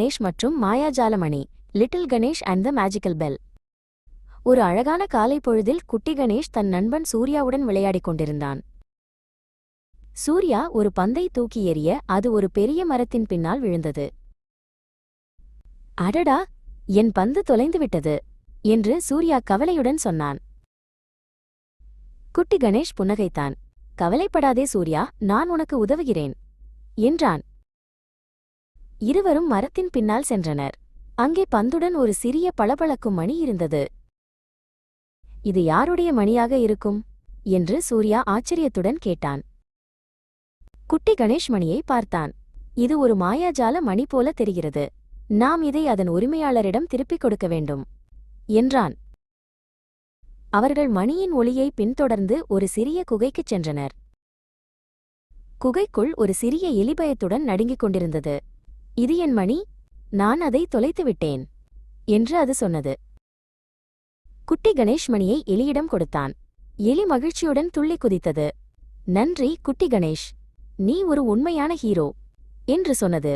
கணேஷ் மற்றும் மாயாஜால மணி, little Ganesh and the magical bell. ஒரு அழகான காலை பொழுதில் குட்டி கணேஷ் தன் நண்பன் சூர்யாவுடன் விளையாடிக் கொண்டிருந்தான். சூர்யா ஒரு பந்தை தூக்கி எறிய அது ஒரு பெரிய மரத்தின் பின்னால் விழுந்தது. அடடா, என் பந்து தொலைந்துவிட்டது என்று சூர்யா கவலையுடன் சொன்னான். குட்டி கணேஷ் புன்னகைத்தான். கவலைப்படாதே சூர்யா, நான் உனக்கு உதவுகிறேன் என்றான். இருவரும் மரத்தின் பின்னால் சென்றனர். அங்கே பந்துடன் ஒரு சிறிய பளபளக்கும் மணி இருந்தது. இது யாருடைய மணியாக இருக்கும் என்று சூர்யா ஆச்சரியத்துடன் கேட்டான். குட்டி கணேஷ் மணியை பார்த்தான். இது ஒரு மாயாஜால மணி போல தெரிகிறது. நாம் இதை அதன் உரிமையாளரிடம் திருப்பிக் கொடுக்க வேண்டும் என்றான். அவர்கள் மணியின் ஒளியை பின்தொடர்ந்து ஒரு சிறிய குகைக்குச் சென்றனர். குகைக்குள் ஒரு சிறிய எலி பயத்துடன் நடுங்கிக் கொண்டிருந்தது. இது என் மணி, நான் அதை தொலைத்துவிட்டேன் என்று அது சொன்னது. குட்டி கணேஷ் மணியை எலியிடம் கொடுத்தான். எலி மகிழ்ச்சியுடன் துள்ளி குதித்தது. நன்றி குட்டி கணேஷ், நீ ஒரு உண்மையான ஹீரோ என்று சொன்னது.